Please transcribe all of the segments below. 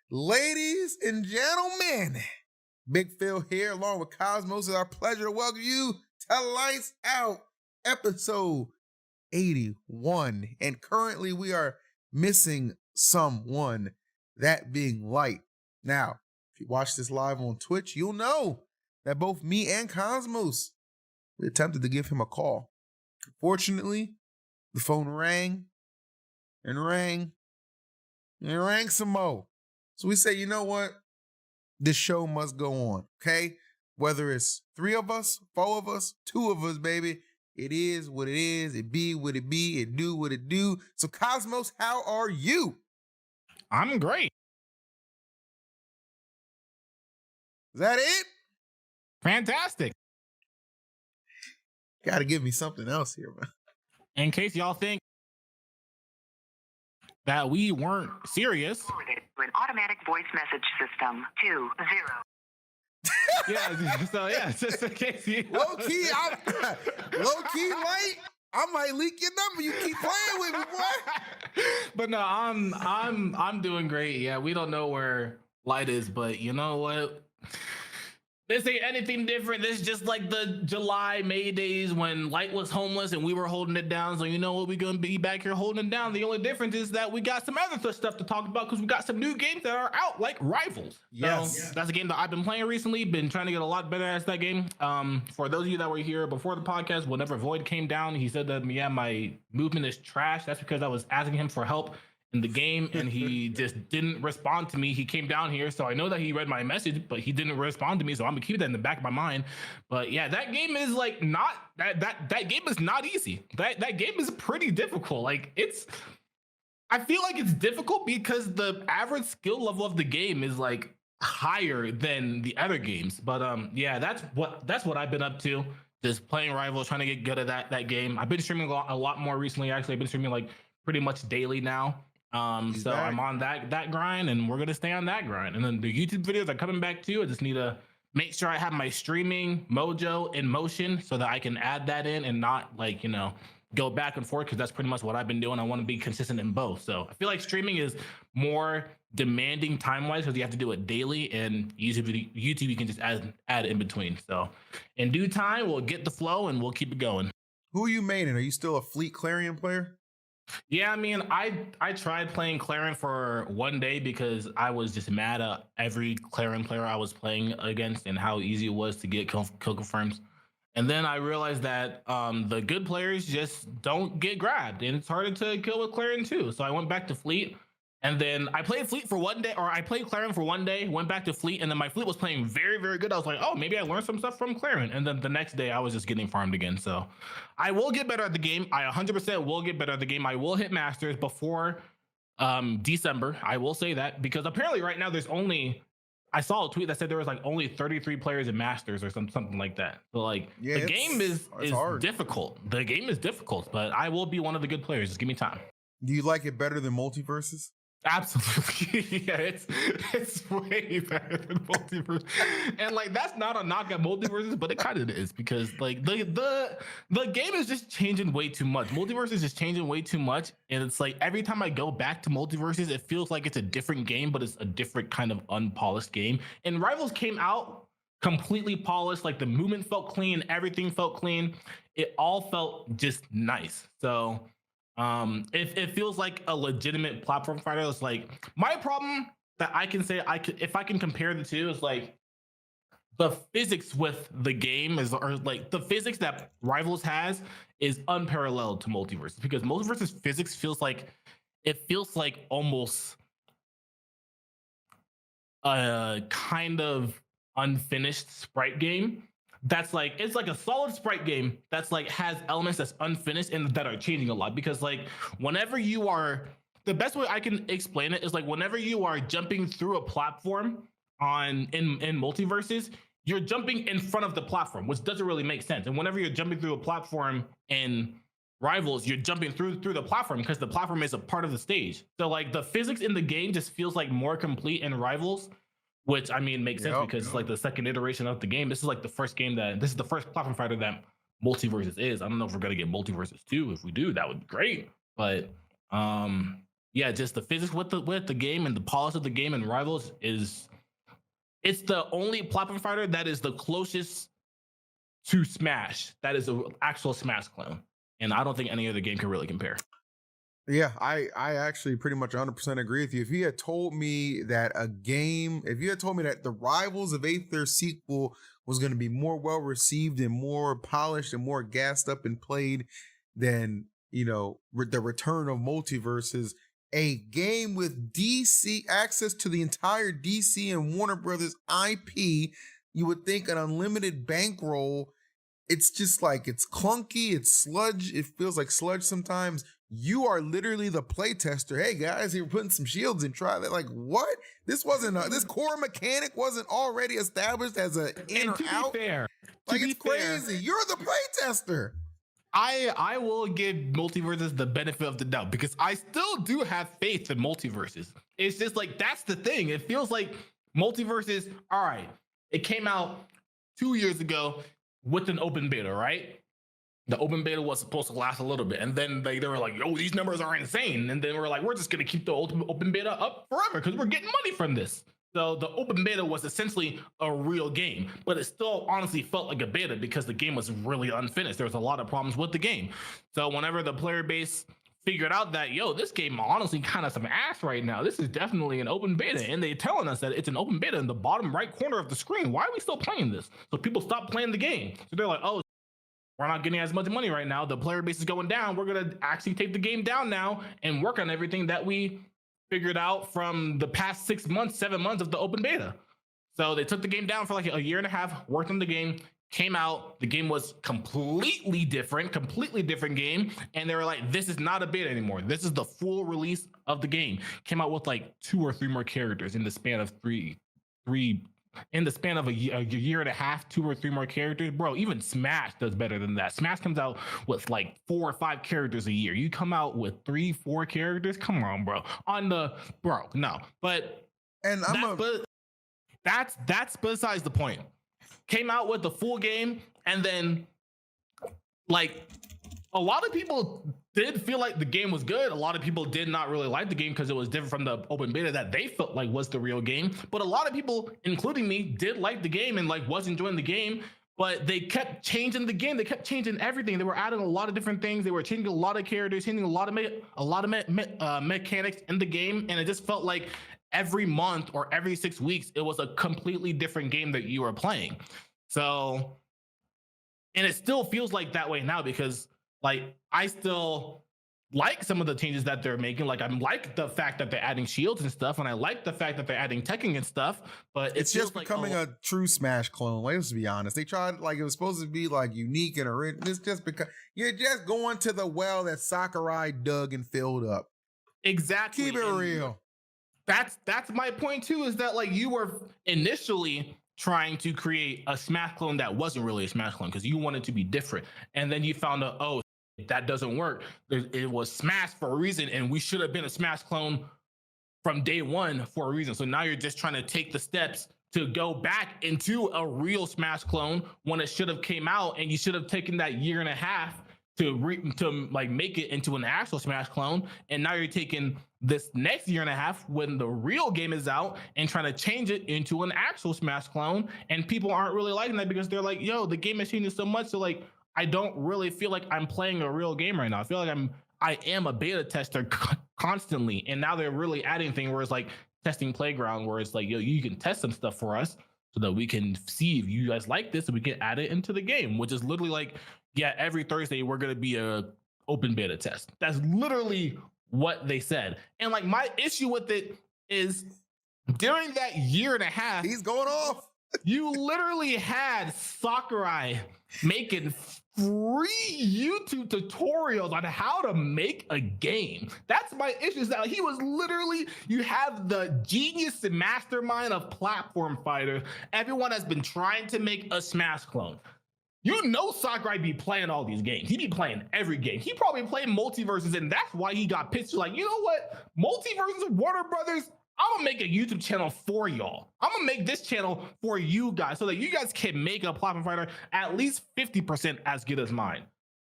Ladies and gentlemen, Big Phil here, along with Cosmos. It's our pleasure to welcome you to Lights Out, episode 81. And currently we are missing someone, that being Light. Now, if you watch this live on Twitch, you'll know that both me and Cosmos, we attempted to give him a call. Fortunately, the phone rang and rang and rang some more. So we say, you know what? This show must go on, okay? Whether it's 3 of us, 4 of us, 2 of us, baby, it is what it is. It be what it be. It do what it do. So Cosmos, how are you? I'm great. Is that it? Fantastic. Gotta give me something else here, man. In case y'all think that we weren't serious. Forwarded to an automatic voice message system 20. Yeah, so yeah, just in case you Low key, Light. I might leak your number. You keep playing with me, boy. But no, I'm doing great. Yeah, we don't know where Light is, but you know what? This ain't anything different. This is just like the July, May days when Light was homeless and we were holding it down. So you know what? We're going to be back here holding it down. The only difference is that we got some other stuff to talk about because we got some new games that are out, like Rivals. Yes. So that's a game that I've been playing recently. Been trying to get a lot better at that game. For those of you that were here before the podcast, whenever Void came down, he said that, yeah, my movement is trash. That's because I was asking him for help in the game and he just didn't respond to me. He came down here, so I know that he read my message, but he didn't respond to me, so I'm gonna keep that in the back of my mind. But yeah, that game is like not that game is not easy. That game is pretty difficult. Like I feel like it's difficult because the average skill level of the game is like higher than the other games. But yeah, that's what I've been up to. Just playing Rivals, trying to get good at that game. I've been streaming a lot more recently. Actually, I've been streaming like pretty much daily now. So back. I'm on that grind and we're gonna stay on that grind. And then the YouTube videos are coming back too. I just need to make sure I have my streaming mojo in motion so that I can add that in and not like, go back and forth, because that's pretty much what I've been doing. I want to be consistent in both. So I feel like streaming is more demanding time-wise because you have to do it daily, and YouTube you can just add in between. So in due time, we'll get the flow and we'll keep it going. Who are you maining? Are you still a Fleet Clarion player? Yeah, I mean, I tried playing Clarion for one day because I was just mad at every Clarion player I was playing against and how easy it was to get kill confirms. And then I realized that the good players just don't get grabbed, and it's harder to kill with Clarion too. So I went back to Fleet, and then I played Fleet for one day, or I played Clarion for one day, went back to Fleet, and then my Fleet was playing very, very good. I was like, oh, maybe I learned some stuff from Clarion. And then the next day I was just getting farmed again. So I will get better at the game. I 100% will get better at the game. I will hit Masters before December. I will say that, because apparently right now I saw a tweet that said there was like only 33 players in Masters or something like that. So like, yeah, the game is difficult. The game is difficult, but I will be one of the good players. Just give me time. Do you like it better than MultiVersus? Absolutely. Yeah, it's way better than MultiVersus. And like, that's not a knock at MultiVersus, but it kind of is, because like the game is just changing way too much. MultiVersus is just changing way too much, and it's like every time I go back to MultiVersus, it feels like it's a different game, but it's a different kind of unpolished game. And Rivals came out completely polished. Like, the movement felt clean, everything felt clean. It all felt just nice. So it feels like a legitimate platform fighter. It's like, my problem that I can say if I can compare the two is like, the physics with the game or like the physics that Rivals has is unparalleled to MultiVersus, because MultiVersus physics feels like almost a kind of unfinished sprite game. That's like, it's like a solid sprite game that's like has elements that's unfinished and that are changing a lot. Because like, whenever you are, the best way I can explain it is like, whenever you are jumping through a platform in MultiVersus, you're jumping in front of the platform, which doesn't really make sense. And whenever you're jumping through a platform in Rivals, you're jumping through the platform because the platform is a part of the stage. So like, the physics in the game just feels like more complete in Rivals, which I mean makes sense because it's like the second iteration of the game. This is like the first game this is the first platform fighter that MultiVersus is. I don't know if we're gonna get MultiVersus 2. If we do, that would be great. But yeah, just the physics with the game and the polish of the game and Rivals it's the only platform fighter that is the closest to Smash. That is an actual Smash clone, and I don't think any other game can really compare. Yeah, I actually pretty much 100% agree with you. If you had told me that the Rivals of Aether sequel was going to be more well received and more polished and more gassed up and played than, the return of MultiVersus, a game with DC access to the entire DC and Warner Brothers IP, you would think an unlimited bankroll. It's just like, it's clunky, it's sludge, it feels like sludge sometimes. You are literally the playtester. Hey guys, you're putting some shields and try that. Like, what? This core mechanic wasn't already established as an in or out. It's crazy. You're the playtester. I will give MultiVersus the benefit of the doubt because I still do have faith in MultiVersus. It's just like, that's the thing. It feels like MultiVersus, all right, it came out 2 years ago with an open beta, right? The open beta was supposed to last a little bit, and then they were like, "Oh, these numbers are insane," and then we're like, "We're just gonna keep the open beta up forever because we're getting money from this." So the open beta was essentially a real game, but it still honestly felt like a beta because the game was really unfinished. There was a lot of problems with the game. So whenever the player base figured out that, this game honestly kind of some ass right now, this is definitely an open beta, and they're telling us that it's an open beta in the bottom right corner of the screen. Why are we still playing this? So people stopped playing the game. So they're like, "Oh, we're not getting as much money right now. The player base is going down. We're going to actually take the game down now and work on everything that we figured out from the past 6 months, 7 months of the open beta." So they took the game down for like a year and a half, worked on the game, came out. The game was completely different game. And they were like, "This is not a beta anymore. This is the full release of the game." Came out with like 2 or 3 more characters in the span of a year and a half, 2 or 3 more characters. Bro, even Smash does better than that. Smash comes out with like 4 or 5 characters a year. You come out with 3, 4 characters? Come on, bro. No. But that's besides the point. Came out with the full game, and then like a lot of people did feel like the game was good. A lot of people did not really like the game because it was different from the open beta that they felt like was the real game. But a lot of people, including me, did like the game and like was enjoying the game. But they kept changing the game. They kept changing everything. They were adding a lot of different things. They were changing a lot of characters, changing a lot of mechanics in the game, and it just felt like every month or every 6 weeks it was a completely different game that you were playing. So, and it still feels like that way now because, like, I still like some of the changes that they're making. Like, I like the fact that they're adding shields and stuff, and I like the fact that they're adding teching and stuff. But it's just becoming a true Smash clone. Let's be honest. They tried, like, it was supposed to be like unique and original. It's just because you're just going to the well that Sakurai dug and filled up. Exactly. Keep it real. That's my point too. Is that like you were initially trying to create a Smash clone that wasn't really a Smash clone because you wanted to be different, and then you found out, oh, that doesn't work. It was Smash for a reason, and we should have been a Smash clone from day one for a reason. So now you're just trying to take the steps to go back into a real Smash clone when it should have came out, and you should have taken that year and a half to like make it into an actual Smash clone. And now you're taking this next year and a half when the real game is out and trying to change it into an actual Smash clone, and people aren't really liking that because they're like, yo, the game is changing so much, so like I don't really feel like I'm playing a real game right now. I feel like I am a beta tester constantly, and now they're really adding things where it's like testing playground, where it's like, yo, you can test some stuff for us so that we can see if you guys like this and we can add it into the game, which is literally like, yeah, every Thursday we're gonna be a open beta test. That's literally what they said. And like my issue with it is during that year and a half, he's going off. You literally had Sakurai making free YouTube tutorials on how to make a game. That's my issue. Is that he was literally, you have the genius and mastermind of platform fighters. Everyone has been trying to make a Smash clone. You know Sakurai be playing all these games. He be playing every game. He probably played MultiVersus, and that's why he got pissed. Like, you know what? MultiVersus, Warner Brothers, I'm gonna make a YouTube channel for y'all. I'm gonna make this channel for you guys so that you guys can make a platform fighter at least 50% as good as mine.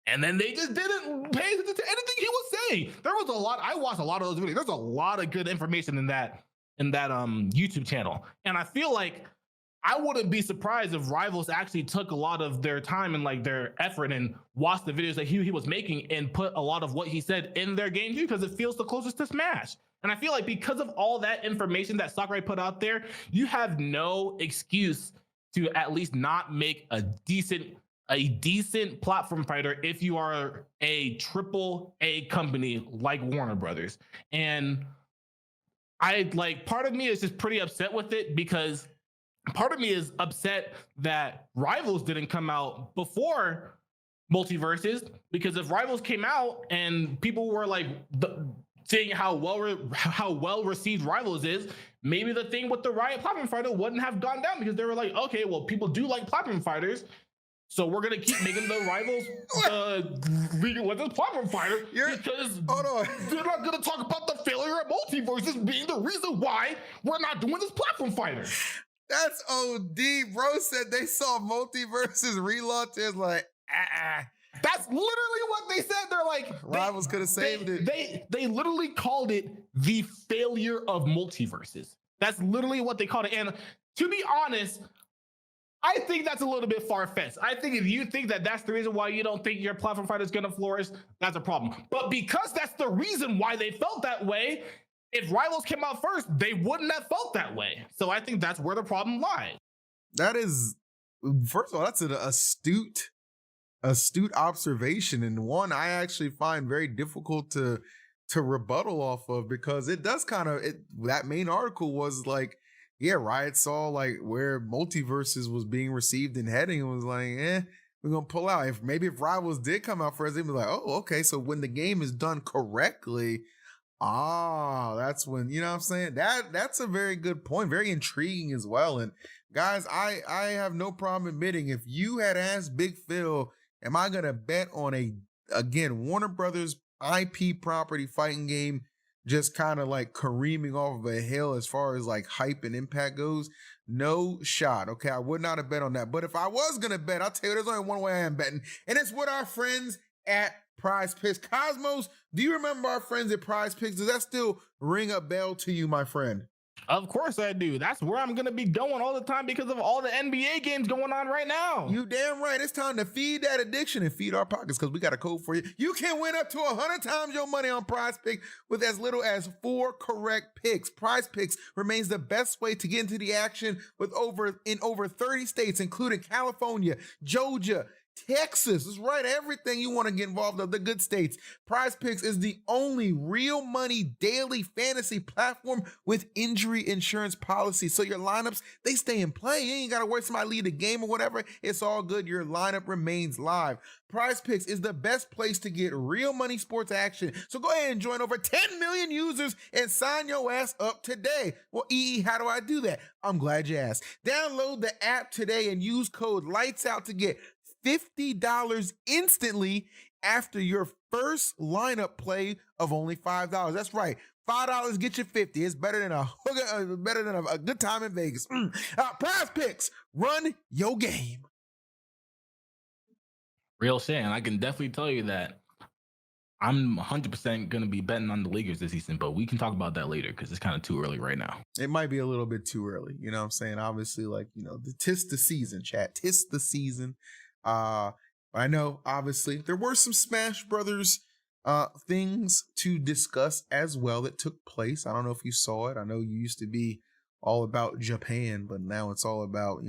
And then they just didn't pay attention to anything he was saying. There was a lot. I watched a lot of those videos. There's a lot of good information in that YouTube channel. And I feel like I wouldn't be surprised if Rivals actually took a lot of their time and like their effort and watched the videos that he was making and put a lot of what he said in their game too, because it feels the closest to Smash. And I feel like because of all that information that Sakurai put out there, you have no excuse to at least not make a decent platform fighter if you are a AAA company like Warner Brothers. And I like, part of me is just pretty upset with it, because part of me is upset that Rivals didn't come out before MultiVersus, because if Rivals came out and people were like seeing how well received Rivals is, maybe the thing with the Riot platform fighter wouldn't have gone down, because they were like, okay, well, people do like platform fighters, so we're gonna keep making the Rivals League of Legends platform fighter, because they're not gonna talk about the failure of MultiVersus being the reason why we're not doing this platform fighter. That's OD. Bro said they saw MultiVersus relaunch and like, That's literally what they said. They're like, Rivals could have saved it. They literally called it the failure of MultiVersus. That's literally what they called it. And to be honest, I think that's a little bit far-fetched. I think if you think that that's the reason why you don't think your platform fighter is going to flourish, that's a problem. But because that's the reason why they felt that way, if Rivals came out first, they wouldn't have felt that way. So I think that's where the problem lies. That is, first of all, that's an astute observation, and one I actually find very difficult to rebuttal off of, because it does kind of, that main article was like, yeah, Riot saw like where MultiVersus was being received and heading, and was like, we're gonna pull out. If Rivals did come out first, they'd be like, oh, okay, so when the game is done correctly, that's when, you know what I'm saying? That's a very good point, very intriguing as well. And guys, I have no problem admitting, if you had asked Big Phil, am I gonna bet on again Warner Brothers IP property fighting game just kind of like careening off of a hill as far as like hype and impact goes? No shot. Okay, I would not have bet on that. But if I was gonna bet, I'll tell you, there's only one way I am betting, and it's with our friends at Prize Picks. Cosmos, do you remember our friends at Prize Picks? Does that still ring a bell to you, my friend? Of course I do. That's where I'm going to be going all the time because of all the NBA games going on right now. You damn right. It's time to feed that addiction and feed our pockets, because we got a code for you. You can win up to 100 times your money on Prize Pick with as little as 4 correct picks. Prize Picks remains the best way to get into the action in over 30 states, including California, Georgia, Texas. Is right, everything you want to get involved in, the good states. Prize Picks is the only real money daily fantasy platform with injury insurance policy. So your lineups, they stay in play. You ain't got to worry somebody leave the game or whatever. It's all good. Your lineup remains live. Prize Picks is the best place to get real money sports action. So go ahead and join over 10 million users and sign your ass up today. Well, how do I do that? I'm glad you asked. Download the app today and use code LIGHTSOUT to get $50 instantly after your first lineup play of only $5. That's right. $5 get you 50. It's better than a good time in Vegas. Prize Picks, run your game. Real shit, and I can definitely tell you that I'm 100% going to be betting on the Lakers this season, but we can talk about that later because it's kind of too early right now. It might be a little bit too early. You know what I'm saying? Obviously, like, tis the season, chat. Tis the season. I know, obviously, there were some Smash Brothers things to discuss as well that took place. I don't know if you saw it. I know you used to be all about Japan, but now it's all about,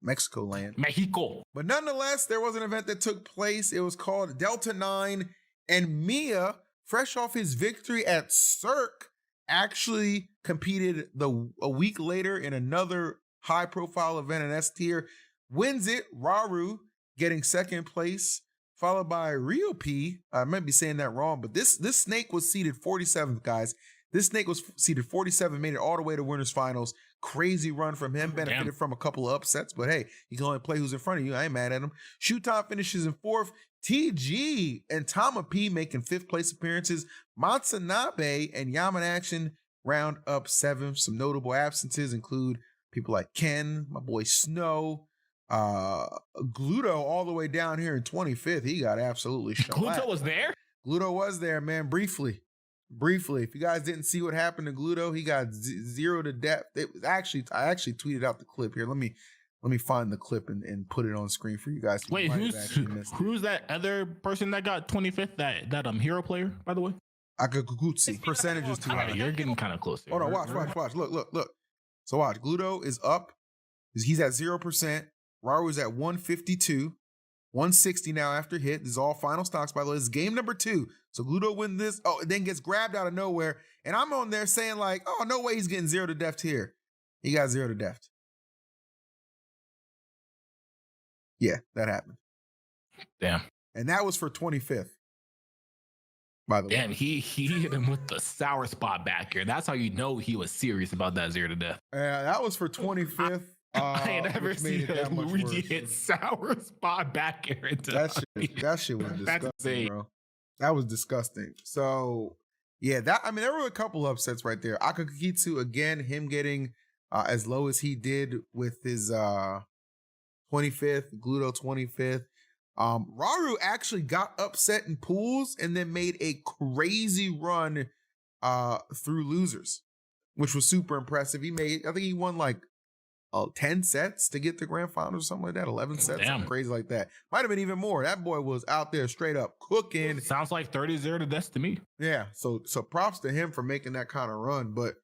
Mexico land. Mexico. But nonetheless, there was an event that took place. It was called Delta 9, and Mia, fresh off his victory at Cirque, actually competed a week later in another high-profile event in S tier, wins it. Raru getting second place, followed by Rio P. I might be saying that wrong, but this snake was seeded 47th, guys. This snake was seeded 47, made it all the way to winners finals. Crazy run from him, benefited from a couple of upsets, but hey, you can only play who's in front of you. I ain't mad at him. Shuton finishes in 4th. TG and Tama P making 5th place appearances. Matsanabe and Yaman Action round up 7th. Some notable absences include people like Ken, my boy Snow, Gluto all the way down here in 25th. He got absolutely shellacked. Gluto was there? Gluto was there, man. Briefly. If you guys didn't see what happened to Gluto, he got 0 to death. It was actually, I actually tweeted out the clip here. Let me find the clip and put it on screen for you guys. Wait, who's that other person that got 25th? That hero player, by the way? Akagutsi. Percentage is too high. You're getting kind of close. Hold on, watch. Look. So watch. Gluto is up. He's at 0%. Raru is at 152. 160 now after hit. This is all final stocks, by the way. This is game number 2. So Gluto wins this. Oh, it then gets grabbed out of nowhere. And I'm on there saying like, oh, no way he's getting 0 to death here. He got 0 to death. Yeah, that happened. Damn. And that was for 25th. By the way. Damn, he hit him with the sour spot back here. That's how you know he was serious about that 0 to death. Yeah, that was for 25th. I ain't never seen that Luigi hit sour spot back here into that shit was disgusting, bro. That was disgusting. So yeah, there were a couple upsets right there. Akakitsu, again, him getting as low as he did with his 25th, Gluto 25th. Raru actually got upset in pools and then made a crazy run through losers, which was super impressive. I think he won like 10 sets to get the grand finals or something like that. 11 sets, something crazy like that. Might have been even more. That boy was out there straight up cooking. Sounds like 30-0 to death to me. Yeah, so props to him for making that kind of run. But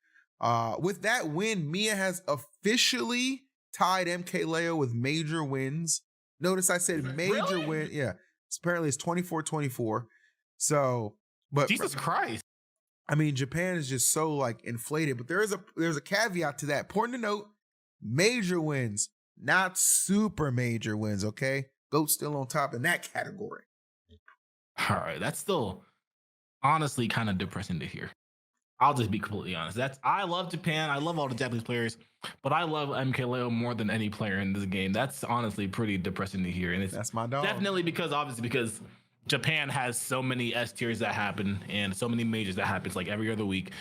with that win, Mia has officially tied MK Leo with major wins. Notice I said major win. Yeah, apparently it's 24-24. So, but Jesus Christ. I mean, Japan is just so like inflated. But there's a caveat to that. Important to note. Major wins, not super major wins, okay? GOAT still on top in that category. All right, that's still honestly kind of depressing to hear. I'll just be completely honest. I love Japan. I love all the Japanese players, but I love MK Leo more than any player in this game. That's honestly pretty depressing to hear. And that's my dog. Definitely because Japan has so many S tiers that happen and so many majors that happens like every other week.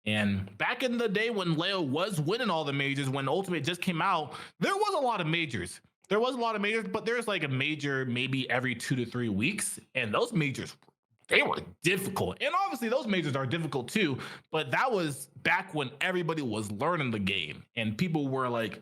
And back in the day when Leo was winning all the majors, when Ultimate just came out, there was a lot of majors. But there's like a major maybe every 2 to 3 weeks. And those majors, they were difficult. And obviously those majors are difficult too. But that was back when everybody was learning the game. And people were like,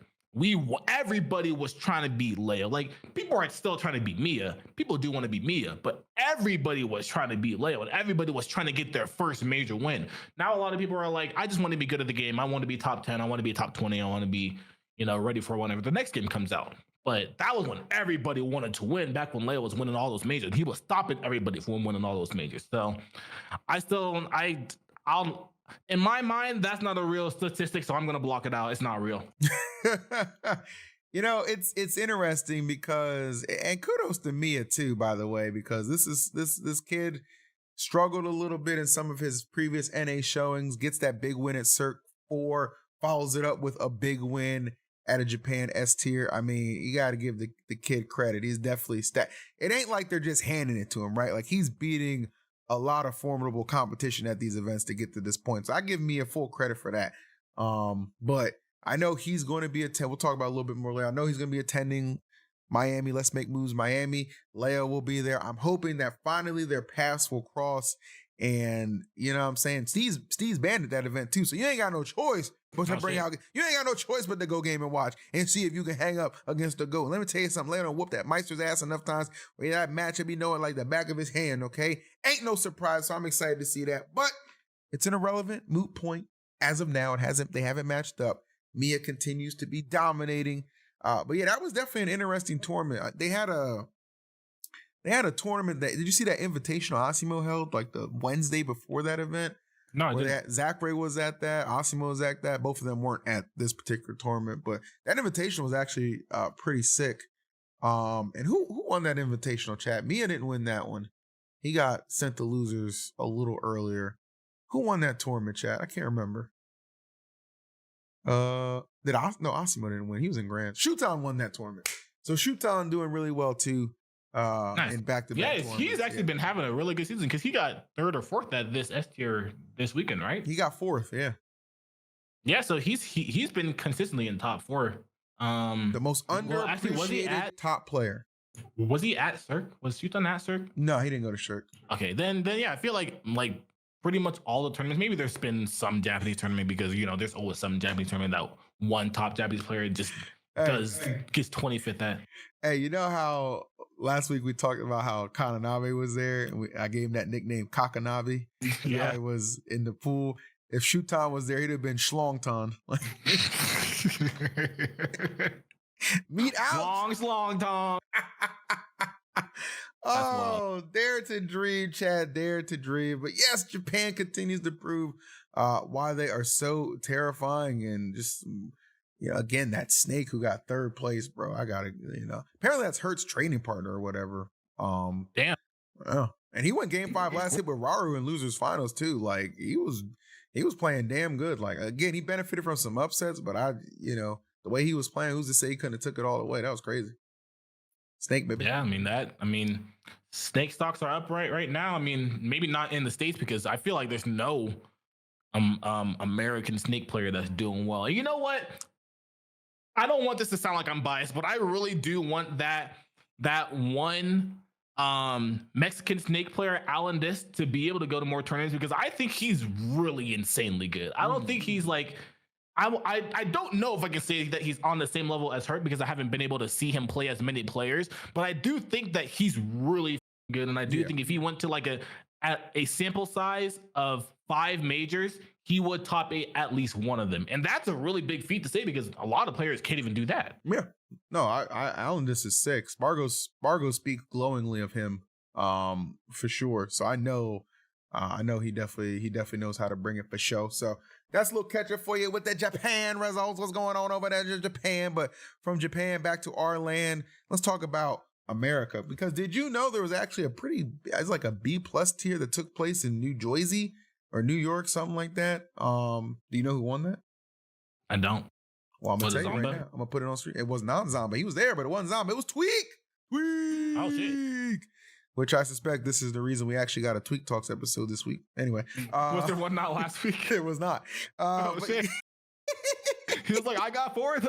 everybody was trying to beat Leo. Like, people are still trying to beat Mia. People do want to beat Mia, but everybody was trying to beat Leo, and everybody was trying to get their first major win. Now a lot of people are like, I just want to be good at the game. I want to be top 10. I want to be top 20. I want to be, ready for whenever the next game comes out. But that was when everybody wanted to win, back when Leo was winning all those majors. He was stopping everybody from winning all those majors. So I'll in my mind, that's not a real statistic, so I'm gonna block it out. It's not real. It's interesting because, and kudos to Mia too, by the way, because this kid struggled a little bit in some of his previous NA showings, gets that big win at Circ 4, follows it up with a big win at a Japan S tier. I mean, you got to give the kid credit. He's definitely it ain't like they're just handing it to him, right? Like, he's beating a lot of formidable competition at these events to get to this point. So I give Mia full credit for that. But I know he's going to be we'll talk about it a little bit more later. I know he's going to be attending Miami. Let's Make Moves Miami. Leo will be there. I'm hoping that finally their paths will cross. And you know what I'm saying? Steve's banned at that event too. So you ain't got no choice but to you ain't got no choice but to go game and watch and see if you can hang up against the GOAT. Let me tell you something. Leo done whoop that Meister's ass enough times where that match will be knowing like the back of his hand, okay? Ain't no surprise. So I'm excited to see that. But it's an irrelevant moot point. As of now, they haven't matched up. Mia continues to be dominating. But yeah, that was definitely an interesting tournament. They had a tournament did you see that invitational Asimo held like the Wednesday before that event? No, I didn't. Zachary was at that, Asimo was at that. Both of them weren't at this particular tournament, but that invitation was actually pretty sick. And who won that invitational, chat? Mia didn't win that one. He got sent to losers a little earlier. Who won that tournament, chat? I can't remember. Asimo didn't win. He was in Grand. Shuton won that tournament. So Shuton doing really well too. Nice. And back-to-back tournaments. He's actually been having a really good season because he got 3rd or 4th at this S tier this weekend, right? He got 4th, yeah. Yeah, so he's been consistently in top 4 The most actually, underappreciated top player. Was he at Cirque? Was Shuton at Cirque? No, he didn't go to Shirk. Okay, then yeah, I feel like pretty much all the tournaments. Maybe there's been some Japanese tournament because there's always some Japanese tournament that one top Japanese player just gets 25th at. Hey, you know how last week we talked about how Kananabe was there, and I gave him that nickname Kakanabe. Yeah, I was in the pool. If Shuton was there, he'd have been Schlongton. Meet out. Long Tom. Oh, dare to dream, Chad, dare to dream. But yes, Japan continues to prove why they are so terrifying, and just again, that Snake who got third place, bro. I gotta, apparently that's Hurt's training partner or whatever. Damn. And he went game 5 last hit with Raru in losers finals too. Like he was playing damn good. Like again, he benefited from some upsets, but the way he was playing, who's to say he couldn't have took it all away? That was crazy. Snake, baby. Yeah, I mean, Snake stocks are up right now. I mean, maybe not in the States because I feel like there's no American Snake player that's doing well. And you know what? I don't want this to sound like I'm biased, but I really do want that one Mexican Snake player, Alan Dis, to be able to go to more tournaments because I think he's really insanely good. I don't think he's like I don't know if I can say that he's on the same level as Hurt because I haven't been able to see him play as many players, but I do think that he's really good. And I do think if he went to like a sample size of 5 majors, he would top 8 at least one of them. And that's a really big feat to say because a lot of players can't even do that. Yeah. No, Alan Dis is sick. Spargo speaks glowingly of him for sure. So I know he definitely knows how to bring it for show. So that's a little catch up for you with the Japan results. What's going on over there in Japan? But from Japan back to our land, let's talk about America. Because did you know there was actually it's like a B+ tier that took place in New Jersey or New York, something like that? Do you know who won that? I don't. Well, I'm going to tell you right now. I'm going to put it on stream. It was not Zomba. He was there, but it wasn't Zomba. It was Tweak. Oh, shit. Which I suspect this is the reason we actually got a Tweak Talks episode this week. Anyway. Was there one not last week? It was not. Shit. He was like, I got 4th.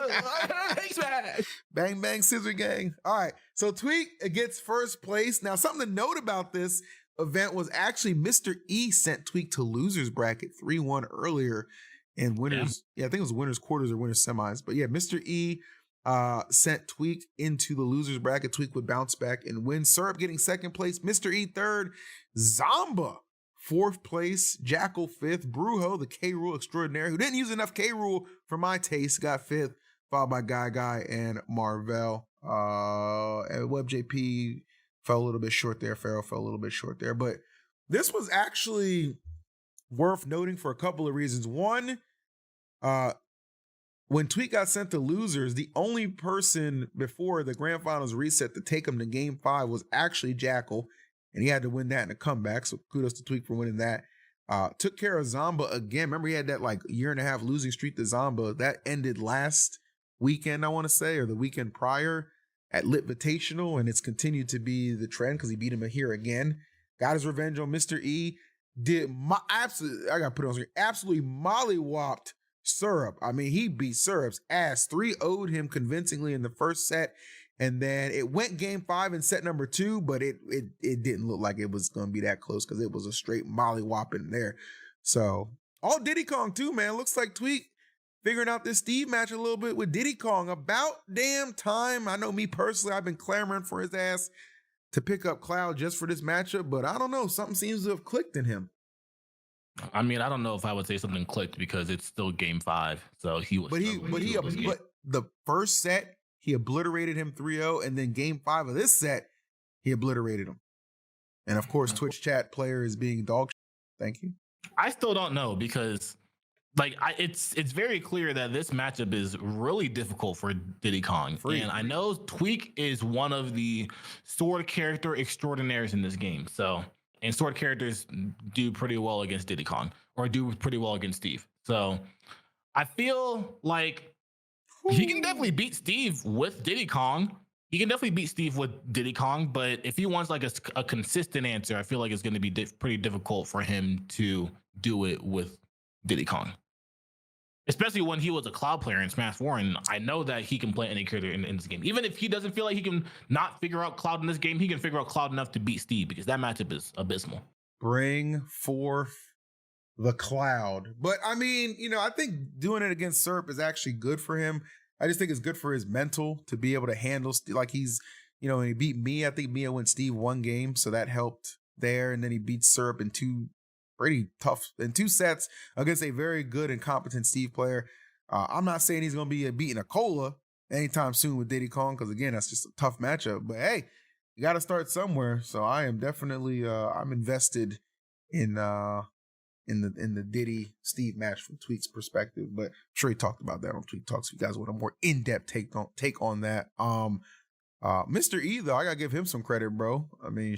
Thanks, man. Bang, bang, scissor gang. All right. So Tweak gets first place. Now, something to note about this event was actually Mr. E sent Tweak to losers bracket 3-1 earlier in winners. Yeah, I think it was winners quarters or winners semis. But yeah, Mr. E sent Tweak into the losers bracket. Tweak would bounce back and win. Syrup getting second place. Mr. E third. Zomba fourth place. Jackal fifth. Brujo, the K Rule extraordinaire, who didn't use enough K Rule for my taste, got fifth, followed by Guy and Marvell. And WebJP fell a little bit short there. Farrell fell a little bit short there. But this was actually worth noting for a couple of reasons. One, when Tweak got sent to losers, the only person before the grand finals reset to take him to game 5 was actually Jackal, and he had to win that in a comeback. So kudos to Tweak for winning that. Took care of Zomba again. Remember, he had that like year and a half losing streak to Zomba. That ended last weekend, I want to say, or the weekend prior at Litvitational, and it's continued to be the trend because he beat him here again. Got his revenge on Mr. E. I got to put it on screen. Absolutely mollywopped Syrup. I mean, he beat Syrup's ass. 3-0'd him convincingly in the first set. And then it went game 5 in set number 2, but it didn't look like it was going to be that close because it was a straight mollywhopping there. So, all Diddy Kong too, man. Looks like Tweak figuring out this Steve match a little bit with Diddy Kong. About damn time. I know me personally, I've been clamoring for his ass to pick up Cloud just for this matchup, but I don't know. Something seems to have clicked in him. I mean, I don't know if I would say something clicked because it's still game 5. So he was. But the first set, he obliterated him 3-0, and then game 5 of this set, he obliterated him. And of course, Twitch chat player is being dog. Thank you. I still don't know because, it's very clear that this matchup is really difficult for Diddy Kong. And I know Tweak is one of the sword character extraordinaires in this game. So, and sword characters do pretty well against Diddy Kong, or do pretty well against Steve. So, I feel like he can definitely beat Steve with Diddy Kong. He can definitely beat Steve with Diddy Kong, but if he wants like a consistent answer, I feel like it's going to be pretty difficult for him to do it with Diddy Kong. especially when he was a Cloud player in Smash 4, and I know that he can play any character in this game. Even if he doesn't feel like he can not figure out Cloud in this game, he can figure out Cloud enough to beat Steve, because that matchup is abysmal. Bring forth the Cloud. But I mean, I think doing it against Serp is actually good for him. I just think it's good for his mental to be able to handle, like he's, when he beat Mia, I think Mia went Steve one game, so that helped there. And then he beat Serp in two sets against a very good and competent Steve player. I'm not saying he's going to be beating a Cola anytime soon with Diddy Kong, because again, that's just a tough matchup. But hey, you got to start somewhere. So I am definitely I'm invested in the Diddy Steve match from Tweak's perspective. But I'm sure he talked about that on Tweak Talks. If you guys want a more in-depth take on that. Mr. E though, I gotta give him some credit, bro. I mean,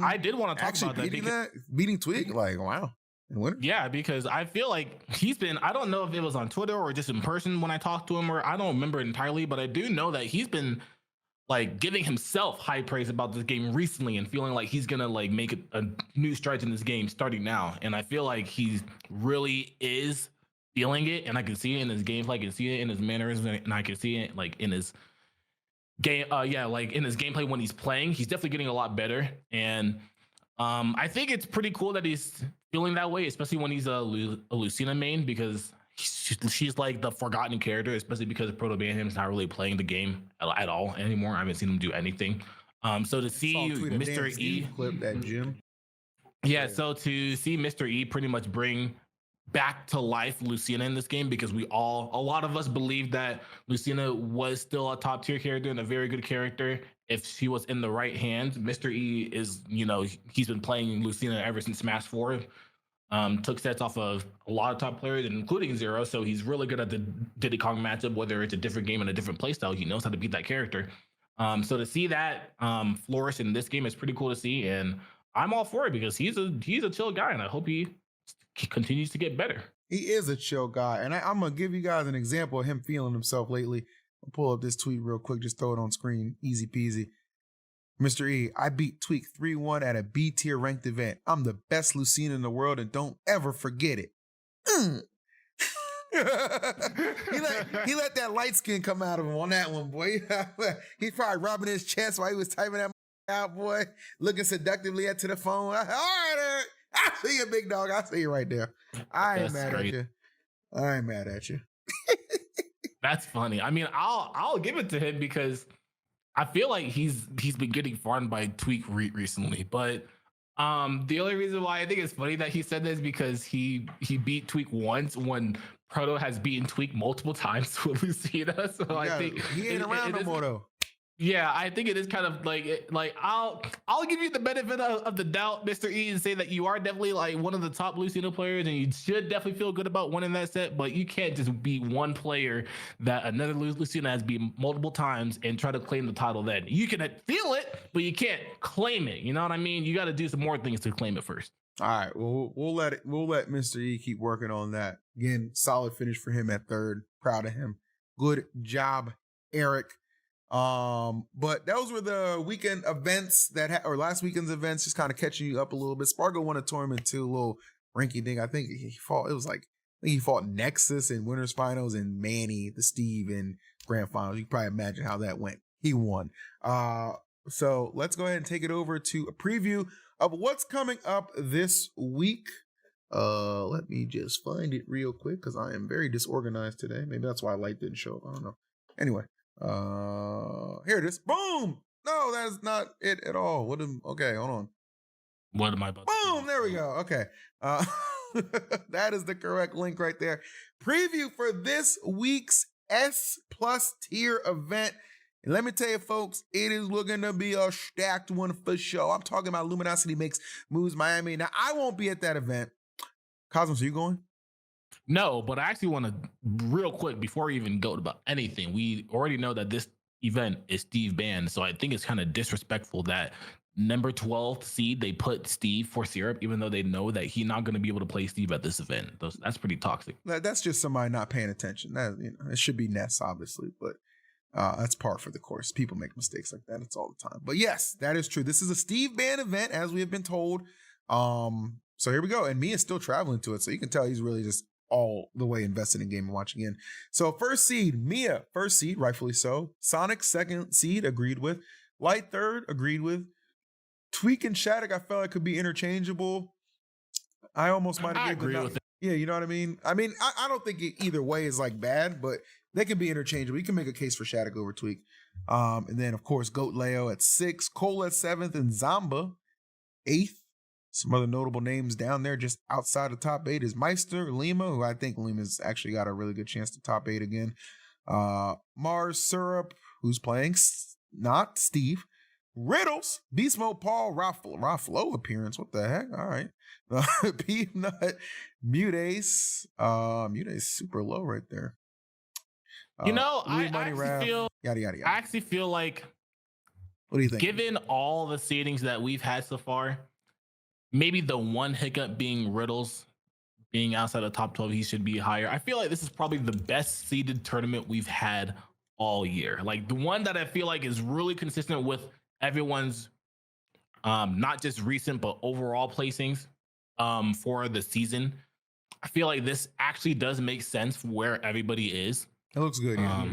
I did want to talk about that. Beating Tweak, like, wow. Yeah, because I feel like he's been, I don't know if it was on Twitter or just in person when I talked to him, or I don't remember entirely, but I do know that he's been like giving himself high praise about this game recently and feeling like he's gonna like make a new strides in this game starting now. And I feel like he really is feeling it, and I can see it in his gameplay, I can see it in his mannerisms, and I can see it like in his game, like in his gameplay when he's playing. He's definitely getting a lot better, and I think it's pretty cool that he's feeling that way, especially when he's a Lucina main, because she's like the forgotten character, especially because Proto banned him. He's not really playing the game at all anymore. I haven't seen him do anything. So to see Mr. E clip that Jim, so to see Mr. E pretty much bring back to life Lucina in this game, because a lot of us believe that Lucina was still a top tier character and a very good character if she was in the right hands. Mr. E is, he's been playing Lucina ever since Smash 4. Took sets off of a lot of top players, including Zero, so he's really good at the Diddy Kong matchup, whether it's a different game and a different playstyle. He knows how to beat that character. So to see that flourish in this game is pretty cool to see, and I'm all for it, because he's a chill guy, and I hope he continues to get better. He is a chill guy, and I'm gonna give you guys an example of him feeling himself lately. I'll pull up this tweet real quick, just throw it on screen, easy peasy. Mr. E, I beat Tweak 3-1 at a B tier ranked event. I'm the best Lucina in the world, and don't ever forget it. He let that light skin come out of him on that one, boy. He's probably rubbing his chest while he was typing that out, boy, looking seductively to the phone. All right, Eric. I see you, big dog. I see you right there. I ain't mad at you. That's funny. I mean, I'll give it to him, because I feel like he's been getting farmed by Tweak recently. But the only reason why I think it's funny that he said this is because he beat Tweak once when Proto has beaten Tweak multiple times with Lucina. So yeah, I think he ain't around no more though. Yeah, I think it is kind of like I'll give you the benefit of the doubt, Mr. E, and say that you are definitely like one of the top Lucina players, and you should definitely feel good about winning that set. But you can't just be one player that another Lucina has beaten multiple times and try to claim the title. Then you can feel it, but you can't claim it. You know what I mean? You got to do some more things to claim it first. All right, well we'll let Mr. E keep working on that. Again, solid finish for him at third. Proud of him. Good job, Eric. But those were the weekend events or last weekend's events, just kind of catching you up a little bit. Spargo won a tournament too, a little rinky dink. I think he fought Nexus in winners finals and Manny the Steve in grand finals. You can probably imagine how that went. He won. So let's go ahead and take it over to a preview of what's coming up this week. Let me just find it real quick, because I am very disorganized today. Maybe that's why light didn't show up. I don't know. Anyway. Here it is. Boom. No, that's not it at all. Okay, hold on. What am I about? Boom. There we go. Okay. That is the correct link right there. Preview for this week's S+ tier event. And let me tell you, folks, it is looking to be a stacked one for sure. I'm talking about Luminosity Makes Moves Miami. Now, I won't be at that event. Cosmos, are you going? No, but I actually want to, real quick, before we even go about anything, we already know that this event is Steve banned, so I think it's kind of disrespectful that number 12 seed, they put Steve for Syrup, even though they know that he's not going to be able to play Steve at this event. That's pretty toxic. That's just somebody not paying attention. That, it should be Ness, obviously, but that's par for the course. People make mistakes like that. It's all the time. But yes, that is true. This is a Steve banned event, as we have been told. So here we go. And Mia's still traveling to it, so you can tell he's really just all the way invested in Game & Watch again. So first seed, Mia, first seed, rightfully so. Sonic, second seed, agreed with. Light, third, agreed with. Tweak and Shattuck, I felt like could be interchangeable. I almost might have agree with it. Yeah, you know what I mean? I don't think either way is like bad, but they can be interchangeable. You can make a case for Shattuck over Tweak. And then, of course, Goat Leo at 6, Cole at 7th, and Zamba 8th. Some other notable names down there just outside the top 8 is Meister, Lima, who I think Lima's actually got a really good chance to top 8 again. Mars Syrup, who's playing, not Steve. Riddles, Beast Mode Paul, Rafflo appearance. What the heck? All right. Peanut, Mutace. Mutace super low right there. I actually feel like, what do you think? Given all the seedings that we've had so far, maybe the one hiccup being Riddles being outside the top 12, he should be higher. I feel like this is probably the best seeded tournament we've had all year. Like the one that I feel like is really consistent with everyone's not just recent but overall placings for the season. I feel like this actually does make sense for where everybody is. It looks good. Yeah.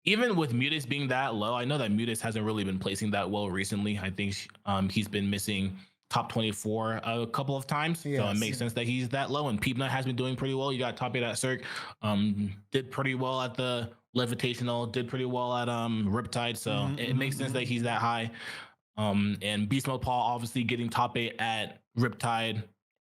Even with Mutace being that low, I know that Mutace hasn't really been placing that well recently. I think he's been missing top 24 a couple of times. Yes. So it makes sense that he's that low. And Peepnut has been doing pretty well. You got top 8 at Cirque. Did pretty well at the Levitational. Did pretty well at Riptide. So it makes sense that he's that high. And Beast Mode Paul obviously getting top 8 at Riptide.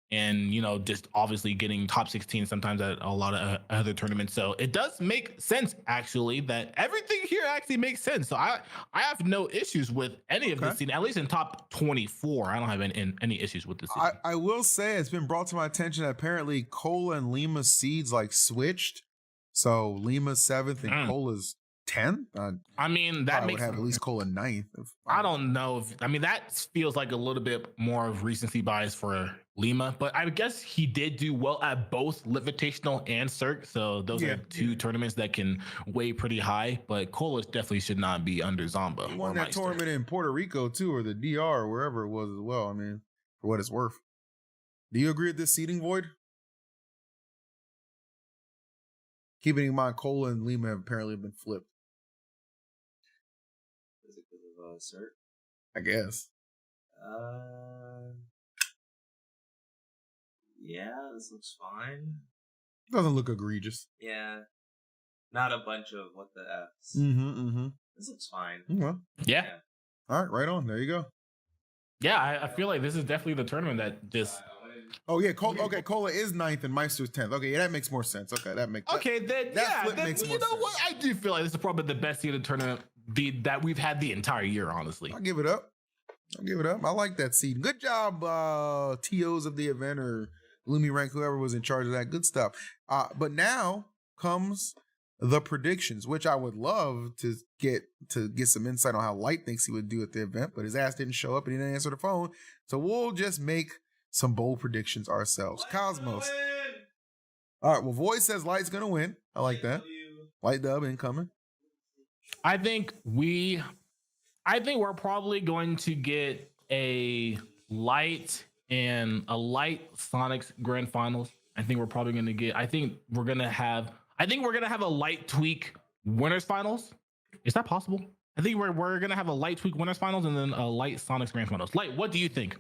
And, just obviously getting top 16 sometimes at a lot of other tournaments. So it does make sense, actually, that everything here actually makes sense. So I have no issues with any of this scene, at least in top 24. I don't have any issues with this. I will say it's been brought to my attention that apparently Cola and Lima's seeds switched. So Lima's 7th and Cola's 10th. That makes have at least Cola 9th. I don't know that feels like a little bit more of recency bias for Lima, but I guess he did do well at both Levitational and Cirque. So those are two tournaments that can weigh pretty high, but Cola definitely should not be under Zamba. He won that tournament in Puerto Rico too, or the DR, or wherever it was as well. For what it's worth. Do you agree with this seeding, Void? Keeping in mind, Cola and Lima have apparently been flipped. Is it because of Cirque? I guess. Yeah, this looks fine. Doesn't look egregious. Yeah. Not a bunch of what the F's. This looks fine. Okay. Yeah. All right, right on. There you go. Yeah, I feel like this is definitely the tournament that just... Oh, yeah. Cola is 9th and Meister's 10th. Okay, yeah, that makes more sense. Okay, that makes flip makes more sense. What? I do feel like this is probably the best seeded tournament that we've had the entire year, honestly. I'll give it up. I like that seed. Good job, TOs of the event or Lumi Rank, whoever was in charge of that. Good stuff. But now comes the predictions, which I would love to get some insight on how Light thinks he would do at the event, but his ass didn't show up and he didn't answer the phone. So we'll just make some bold predictions ourselves. Cosmos. All right, well, Void says Light's going to win. I like that. Light dub incoming. I think we're probably going to get a Light and a Light Sonics Grand Finals. I think we're going to have a Light Tweak Winners Finals. Is that possible? I think we're going to have a Light Tweak Winners Finals and then a Light Sonics Grand Finals. Light, what do you think?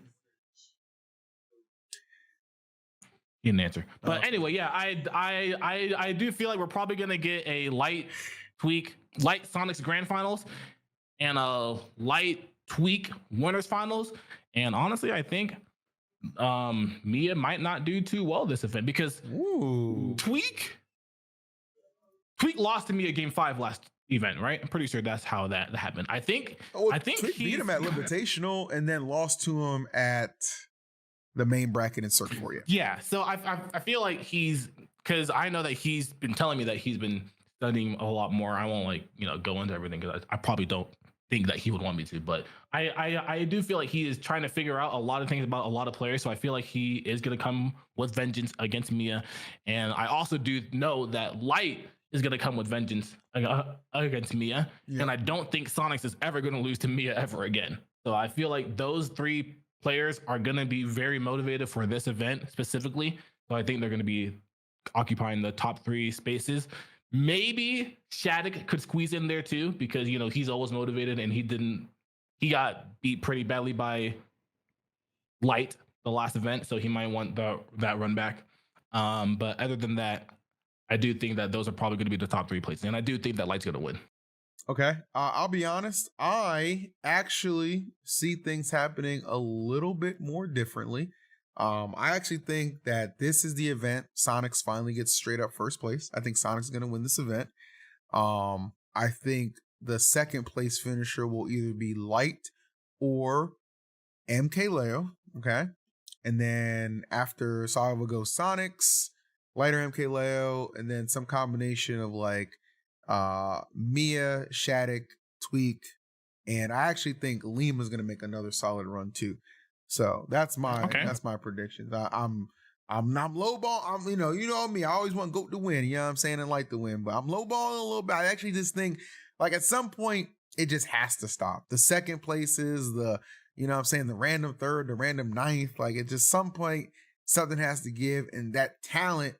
He didn't answer. But anyway, yeah, I do feel like we're probably going to get a Light Sonics Grand Finals and a Light Tweak Winners Finals. And honestly, I think Mia might not do too well this event because Tweak lost to Mia game 5 last event, right? I'm pretty sure that's how that happened. I think Tweak beat him at Levitational and then lost to him at the main bracket in Circuit for you. Yeah, so I feel like because I know that he's been telling me that he's been studying a lot more. I won't go into everything because I probably don't think that he would want me to, but I do feel like he is trying to figure out a lot of things about a lot of players. So I feel like he is going to come with vengeance against Mia. And I also do know that Light is going to come with vengeance against Mia. Yeah. And I don't think Sonics is ever going to lose to Mia ever again. So I feel like those 3 players are going to be very motivated for this event specifically. So I think they're going to be occupying the top 3 spaces. Maybe Shattuck could squeeze in there too, because he's always motivated, and he got beat pretty badly by Light the last event, so he might want that run back. But other than that, I do think that those are probably going to be the top 3 places, and I do think that Light's going to win. Okay, I'll be honest. I actually see things happening a little bit more differently. I actually think that this is the event Sonics finally gets straight up first place. I think Sonics is going to win this event. I think the second place finisher will either be Light or MK Leo. Okay. And then after Saga will go Sonics, Light or MK Leo, and then some combination of like Mia, Shattuck, Tweak, and I actually think Lima's going to make another solid run too. So that's my prediction. I'm lowball. I'm you know me. I always want Goat to win. You know what I'm saying, and Light to win. But I'm lowballing a little bit. I actually just think like at some point it just has to stop. The second places, the the random third, the random ninth. Like at just some point something has to give, and that talent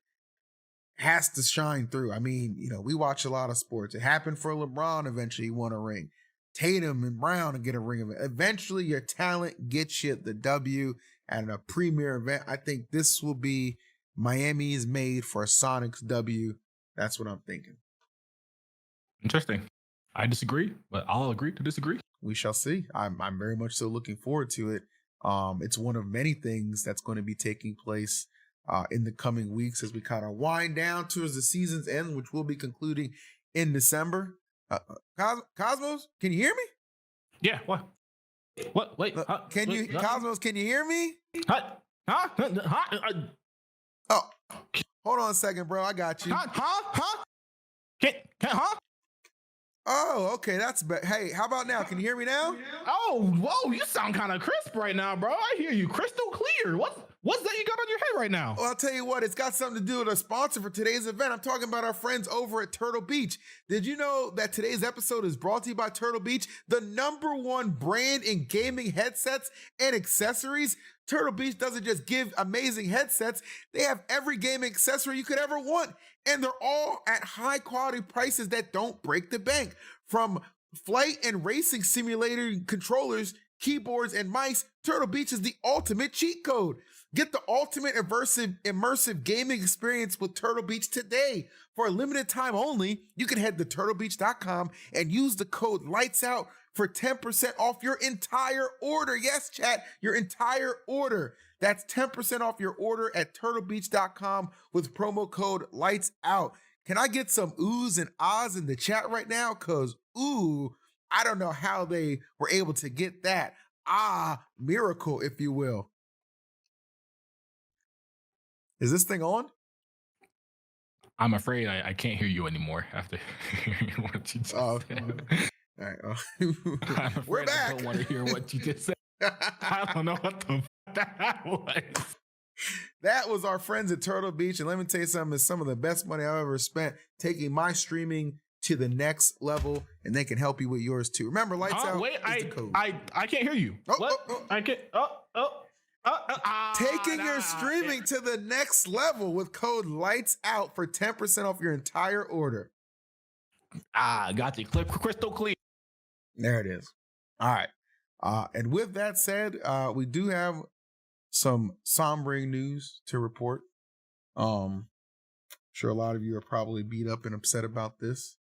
has to shine through. I mean, we watch a lot of sports. It happened for LeBron. Eventually, he won a ring. Tatum and Brown to get a ring of it. Eventually, your talent gets you the W at a premier event. I think this will be Miami is made for a Sonics W. That's what I'm thinking. Interesting. I disagree, but I'll agree to disagree. We shall see. I'm very much so looking forward to it. It's one of many things that's going to be taking place in the coming weeks as we kind of wind down towards the season's end, which will be concluding in December. Cosmos, can you hear me? Yeah. What? Wait. Cosmos, can you hear me? Huh? Oh, hold on a second, bro. I got you. Huh? Oh, okay. That's hey, how about now? Can you hear me now? Oh, whoa! You sound kind of crisp right now, bro. I hear you crystal clear. What's that you got on your head right now? Well, I'll tell you what. It's got something to do with a sponsor for today's event. I'm talking about our friends over at Turtle Beach. Did you know that today's episode is brought to you by Turtle Beach, the #1 brand in gaming headsets and accessories? Turtle Beach doesn't just give amazing headsets. They have every gaming accessory you could ever want. And they're all at high quality prices that don't break the bank. From flight and racing simulator controllers, keyboards, and mice, Turtle Beach is the ultimate cheat code. Get the ultimate immersive gaming experience with Turtle Beach today. For a limited time only, you can head to turtlebeach.com and use the code LIGHTSOUT for 10% off your entire order. Yes, chat, your entire order. That's 10% off your order at turtlebeach.com with promo code LIGHTSOUT. Can I get some oohs and ahs in the chat right now? Because, ooh, I don't know how they were able to get that. Miracle, if you will. Is this thing on? I'm afraid I can't hear you anymore after hearing what you just said. All right. We're back. I don't want to hear what you just said. I don't know what the that was. That was our friends at Turtle Beach. And let me tell you something, it's some of the best money I've ever spent taking my streaming to the next level, and they can help you with yours too. Remember, Lights Out wait, is the code. I can't hear you. What? I can't. Taking your streaming to the next level with code Lights Out for 10% off your entire order. Got you. Crystal clear. There it is. All right. And with that said, we do have some sombering news to report. Sure, a lot of you are probably beat up and upset about this.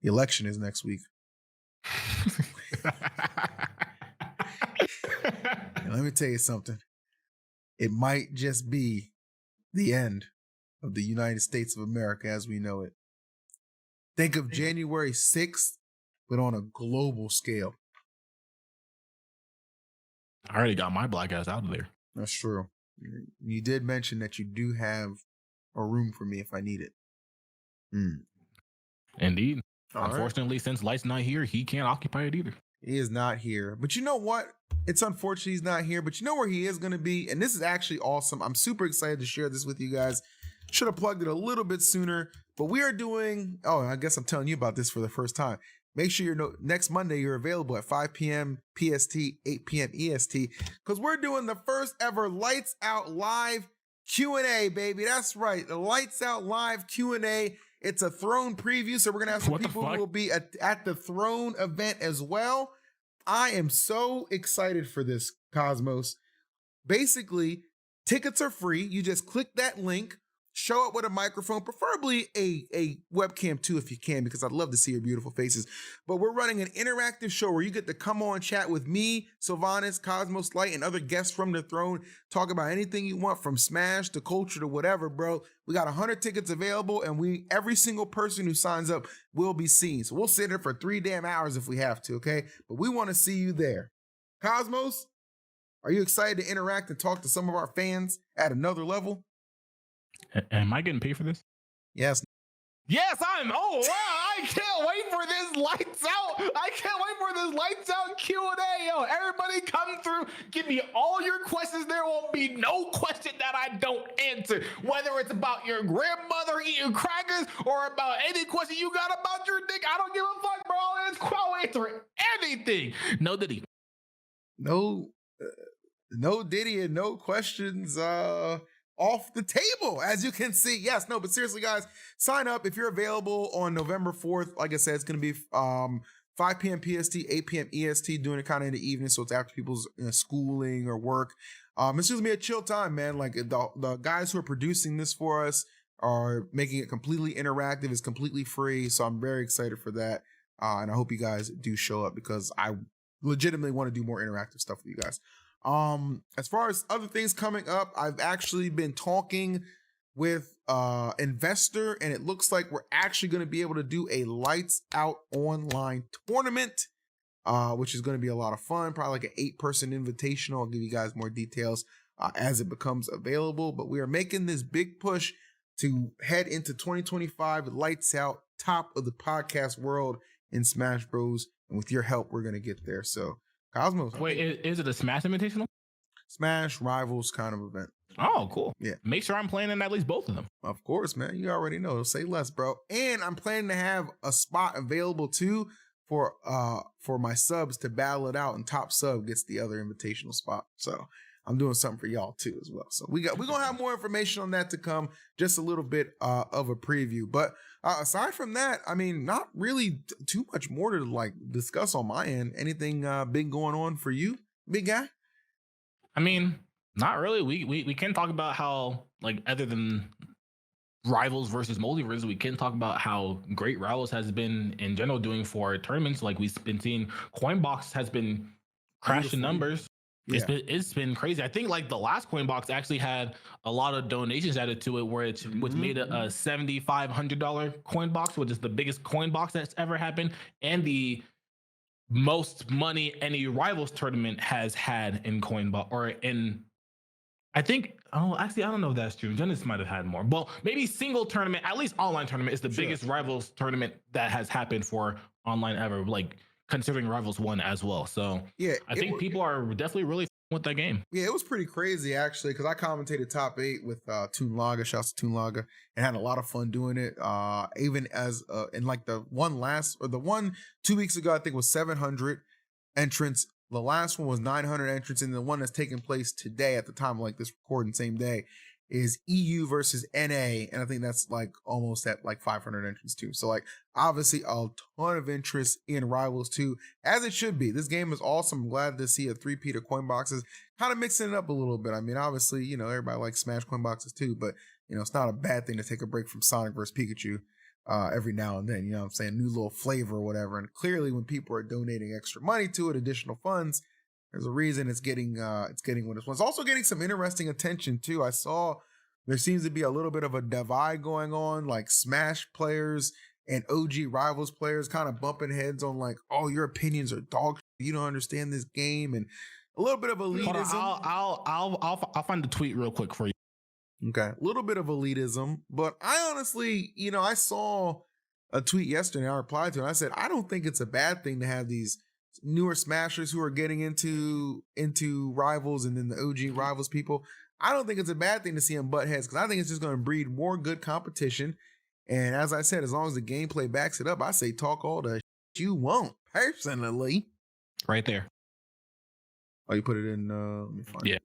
The election is next week. And let me tell you something. It might just be the end of the United States of America as we know it. Think of January 6th, but on a global scale. I already got my black ass out of there. That's true. You did mention that you do have a room for me if I need it. Indeed. All Unfortunately, since Light's not here, he can't occupy it either. He is not here. But you know what? It's unfortunate he's not here, but you know where he is going to be? And this is actually awesome. I'm super excited to share this with you guys. Should have plugged it a little bit sooner, but we are doing, I guess I'm telling you about this for the first time. Make sure next Monday you're available at 5 p.m. PST, 8 p.m. EST, because we're doing the first ever Lights Out live Q&A, baby. That's right. The Lights Out Live Q&A. It's a Throne preview, so we're going to have some people who will be at the Throne event as well. I am so excited for this, Cosmos. Basically, tickets are free. You just click that link, show up with a microphone, preferably a webcam too if you can, because I'd love to see your beautiful faces. But we're running an interactive show where you get to come on, chat with me, Sylvanas, Cosmos Light, and other guests from the Throne. Talk about anything you want, from Smash to culture to whatever, bro. We got 100 tickets available, and every single person who signs up will be seen. So we'll sit there for 3 damn hours if we have to, okay? But we want to see you there. Cosmos, are you excited to interact and talk to some of our fans at another level? Am I getting paid for this? Yes. Yes, I'm. Oh, wow. I can't wait for this Lights Out. I can't wait for this Lights Out Q&A. Yo, everybody come through. Give me all your questions. There won't be no question that I don't answer. Whether it's about your grandmother eating crackers or about any question you got about your dick, I don't give a fuck, bro. I'll answer anything. No Diddy. No Diddy and no questions off the table, as you can see. Yes, no, but seriously, guys, sign up if you're available on November 4th. Like I said, it's going to be 5 p.m. PST, 8 p.m. EST, doing it kind of in the evening, so it's after people's schooling or work. It's just going to be a chill time, man. Like the guys who are producing this for us are making it completely interactive. It's completely free, so I'm very excited for that. And I hope you guys do show up, because I legitimately want to do more interactive stuff with you guys. As far as other things coming up, I've actually been talking with investor, and it looks like we're actually going to be able to do a Lights Out online tournament, which is going to be a lot of fun. Probably like an 8-person invitational. I'll give you guys more details as it becomes available, but we are making this big push to head into 2025 with Lights Out, top of the podcast world in Smash Bros. And with your help, we're going to get there. So Cosmos. Wait, is it a Smash Invitational? Smash Rivals kind of event. Oh, cool. Yeah. Make sure I'm playing in at least both of them. Of course, man. You already know. Say less, bro. And I'm planning to have a spot available too for my subs to battle it out, and top sub gets the other invitational spot. So I'm doing something for y'all too as well. So we're gonna have more information on that to come. Just a little bit of a preview. But aside from that, I mean, not really too much more to like discuss on my end. Anything big going on for you, big guy? I mean, not really. We can talk about how, like, other than Rivals versus MultiVersus, we can talk about how great Rivals has been in general doing for tournaments. Like, we've been seeing Coinbox has been crashing numbers. Yeah. It's been crazy. I think like the last Coinbox actually had a lot of donations added to it, which made it a $7,500 Coinbox, which is the biggest Coinbox that's ever happened, and the most money any Rivals tournament has had in Coinbox, or in, I think, oh, actually, I don't know if that's true. Genesis might have had more. Well, maybe single tournament, at least online tournament, is the biggest Rivals tournament that has happened for online ever, like considering Rivals 1 as well. So yeah, I think people are definitely really with that game. Yeah, it was pretty crazy actually, because I commentated top 8 with Toon Laga, shouts to Toon Laga, and had a lot of fun doing it. Even as in like the one 2 weeks ago, I think was 700 entrants. The last one was 900 entrants, and the one that's taking place today at the time of like this recording, same day, is EU versus NA, and I think that's like almost at like 500 entrants too. So like obviously a ton of interest in Rivals 2, as it should be. This game is awesome. I'm glad to see a 3-peat of coin boxes, kind of mixing it up a little bit. I mean, obviously, you know, everybody likes Smash coin boxes too, but you know, it's not a bad thing to take a break from Sonic versus Pikachu every now and then, you know what I'm saying? New little flavor or whatever. And clearly when people are donating extra money to it, additional funds, there's a reason it's getting what it's. It's also getting some interesting attention too. I saw there seems to be a little bit of a divide going on, like Smash players and OG Rivals players kind of bumping heads on like, oh, your opinions are dog shit. You don't understand this game, and a little bit of elitism. I'll find the tweet real quick for you. Okay, a little bit of elitism, but I honestly, you know, I saw a tweet yesterday. I replied to it. I said, I don't think it's a bad thing to have these newer Smashers who are getting into Rivals, and then the OG Rivals people. I don't think it's a bad thing to see them butt heads, because I think it's just going to breed more good competition. And as I said, as long as the gameplay backs it up, I say talk all the shit you want, personally. Right there. Oh, you put it in, let me find it.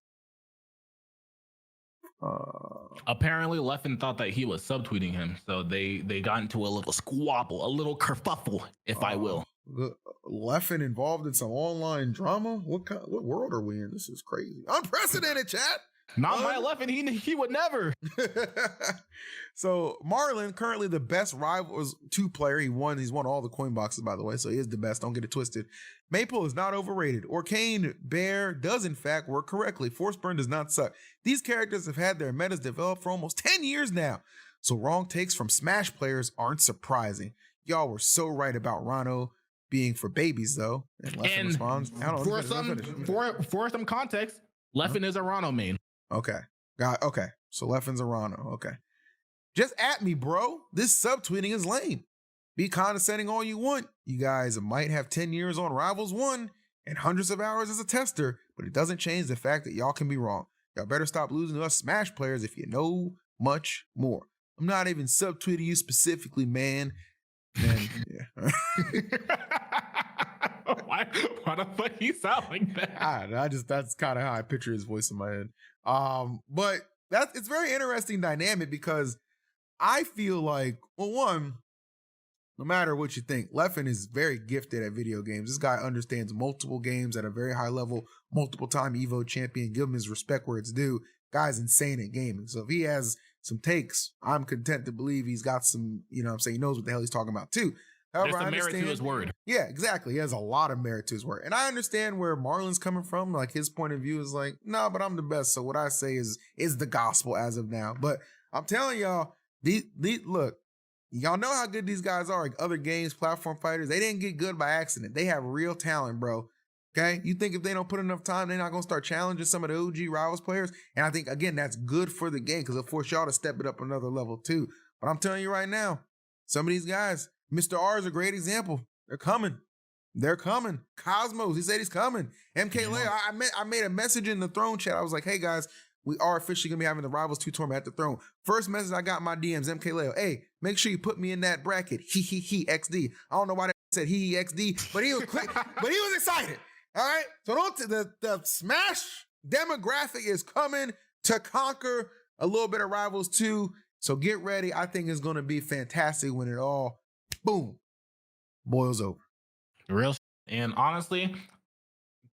Apparently, Leffen thought that he was subtweeting him, so they got into a little squabble, a little kerfuffle, if I will. Leffen involved in some online drama? What world are we in? This is crazy. Unprecedented, chat. Not my Leffen. He would never. So Marlon, currently the best Rivals 2 player. He's won all the coin boxes, by the way, so he is the best. Don't get it twisted. Maple is not overrated. Orcane Bear does in fact work correctly. Forceburn does not suck. These characters have had their metas developed for almost 10 years now, so wrong takes from Smash players aren't surprising. Y'all were so right about Rano being for babies, though. And Leffen responds, I don't know. For some context, Leffen is a Rano main. Okay. Okay. So Leffen's a Rano. Okay. Just at me, bro. This subtweeting is lame. Be condescending all you want. You guys might have 10 years on Rivals 1 and hundreds of hours as a tester, but it doesn't change the fact that y'all can be wrong. Y'all better stop losing to us Smash players if you know much more. I'm not even subtweeting you specifically, man. And, yeah. Why the fuck he sound like that? That's kind of how I picture his voice in my head. But it's very interesting dynamic because I feel like, well, one, no matter what you think, Leffen is very gifted at video games. This guy understands multiple games at a very high level, multiple time Evo champion. Give him his respect where it's due. Guy's insane at gaming. So if he has some takes, I'm content to believe he's got some, you know what I'm saying, he knows what the hell he's talking about too. However, there's some merit to his word. Yeah, exactly. He has a lot of merit to his word. And I understand where Marlon's coming from. Like his point of view is like, nah, but I'm the best. So what I say is the gospel as of now. But I'm telling y'all, look, y'all know how good these guys are. Like other games, platform fighters, they didn't get good by accident. They have real talent, bro. Okay? You think if they don't put enough time, they're not going to start challenging some of the OG Rivals players? And I think, again, that's good for the game because it'll force y'all to step it up another level too. But I'm telling you right now, some of these guys, Mr. R is a great example. They're coming. They're coming. Cosmos, he said he's coming. MK Leo, I made a message in the Throne chat. I was like, hey guys, we are officially going to be having the Rivals 2 tournament at the Throne. First message I got in my DMs, MK Leo, hey, make sure you put me in that bracket. He, XD. I don't know why that said he, XD, but he was quick, but he was excited. All right? So the Smash demographic is coming to conquer a little bit of Rivals 2. So get ready. I think it's going to be fantastic when it all boom, boils over. Real. And honestly,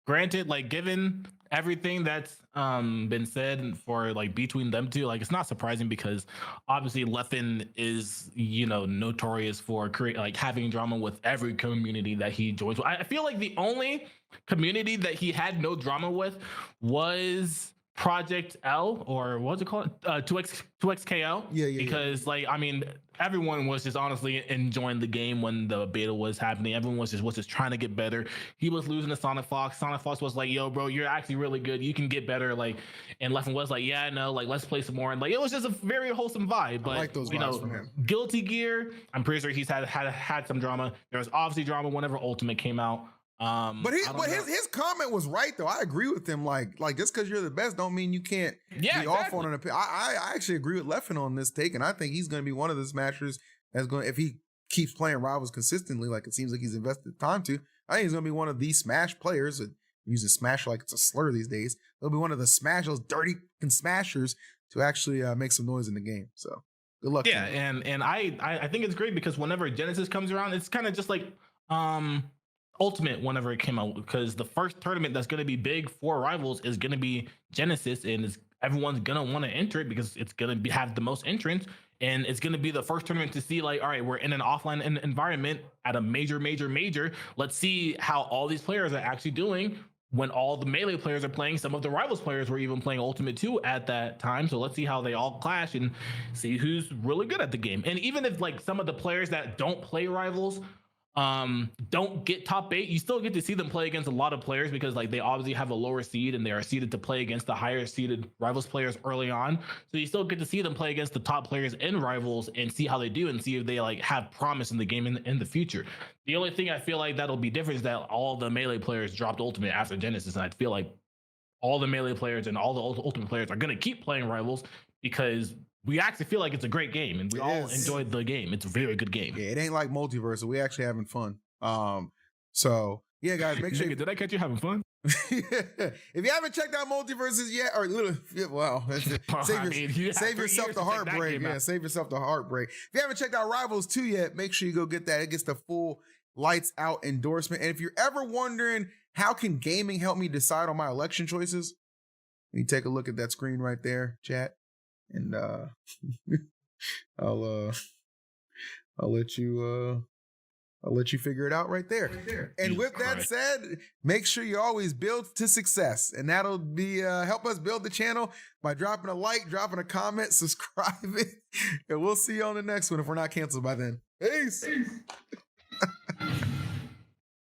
granted, like given everything that's been said for like between them two, like it's not surprising because obviously Leffen is, you know, notorious for having drama with every community that he joins. I feel like the only community that he had no drama with was Project L, or what's it called? 2XKL. Yeah. Because like, I mean, everyone was just honestly enjoying the game when the beta was happening. Everyone was just trying to get better. He was losing to Sonic Fox. Sonic Fox was like, yo, bro, you're actually really good. You can get better. Like, and Leffen was like, yeah, I know, like, let's play some more. And like, it was just a very wholesome vibe. But I like those vibes from him. Guilty Gear, I'm pretty sure he's had some drama. There was obviously drama whenever Ultimate came out. But his comment was right though. I agree with him. Like just because you're the best don't mean you can't be off on an opinion. I actually agree with Leffen on this take, and I think he's going to be one of the smashers that's going, if he keeps playing Rivals consistently, like it seems like he's invested time to. I think he's going to be one of these Smash players. Using Smash like it's a slur these days. He'll be one of the those dirty smashers to actually make some noise in the game. So good luck. Yeah, and I think it's great because whenever Genesis comes around, it's kind of just like Ultimate whenever it came out, because the first tournament that's going to be big for Rivals is going to be Genesis, and everyone's going to want to enter it because it's going to have the most entrants, and it's going to be the first tournament to see like, all right, we're in an offline environment at a major. Let's see how all these players are actually doing when all the Melee players are playing. Some of the Rivals players were even playing Ultimate 2 at that time. So let's see how they all clash and see who's really good at the game. And even if like some of the players that don't play Rivals don't get top 8, you still get to see them play against a lot of players because like they obviously have a lower seed and they are seeded to play against the higher seeded Rivals players early on. So you still get to see them play against the top players in Rivals and see how they do and see if they like have promise in the game in the future. The only thing I feel like that'll be different is that all the Melee players dropped Ultimate after Genesis, and I feel like all the Melee players and all the Ultimate players are going to keep playing Rivals because we actually feel like it's a great game and we all enjoyed the game. It's a very good game. Yeah, it ain't like MultiVersus. We actually having fun. So Yeah, guys, make sure. Nigga, did I catch you having fun? If you haven't checked out MultiVersus yet, or well, save yourself the heartbreak. Yeah, save yourself the heartbreak. If you haven't checked out Rivals 2 yet, make sure you go get that. It gets the full lights out endorsement. And if you're ever wondering how can gaming help me decide on my election choices, you take a look at that screen right there, chat, and I'll let you figure it out right there. And with that said, make sure you always build to success. And that'll be help us build the channel by dropping a like, dropping a comment, subscribing. And we'll see you on the next one if we're not canceled by then. Peace.